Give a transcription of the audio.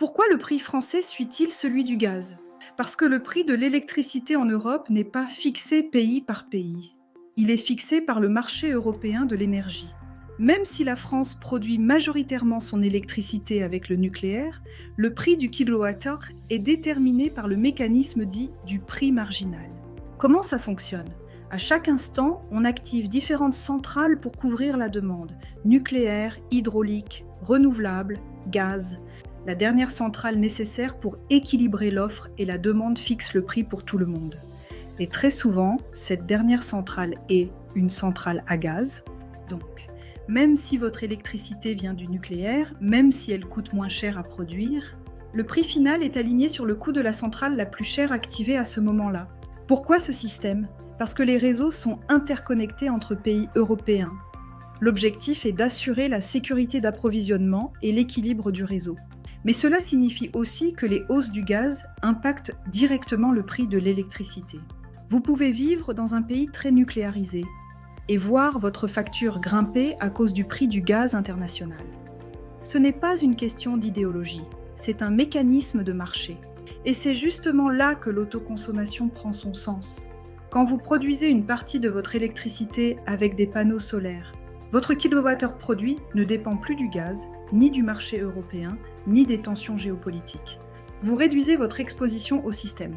Pourquoi le prix français suit-il celui du gaz? Parce que le prix de l'électricité en Europe n'est pas fixé pays par pays. Il est fixé par le marché européen de l'énergie. Même si la France produit majoritairement son électricité avec le nucléaire, le prix du kilowattheure est déterminé par le mécanisme dit du prix marginal. Comment ça fonctionne? À chaque instant, on active différentes centrales pour couvrir la demande: nucléaire, hydraulique, renouvelable, gaz. La dernière centrale nécessaire pour équilibrer l'offre et la demande fixe le prix pour tout le monde. Et très souvent, cette dernière centrale est une centrale à gaz. Donc, même si votre électricité vient du nucléaire, même si elle coûte moins cher à produire, le prix final est aligné sur le coût de la centrale la plus chère activée à ce moment-là. Pourquoi ce système? Parce que les réseaux sont interconnectés entre pays européens. L'objectif est d'assurer la sécurité d'approvisionnement et l'équilibre du réseau. Mais cela signifie aussi que les hausses du gaz impactent directement le prix de l'électricité. Vous pouvez vivre dans un pays très nucléarisé et voir votre facture grimper à cause du prix du gaz international. Ce n'est pas une question d'idéologie, c'est un mécanisme de marché. Et c'est justement là que l'autoconsommation prend son sens. Quand vous produisez une partie de votre électricité avec des panneaux solaires, votre kilowattheure produit ne dépend plus du gaz, ni du marché européen, ni des tensions géopolitiques. Vous réduisez votre exposition au système.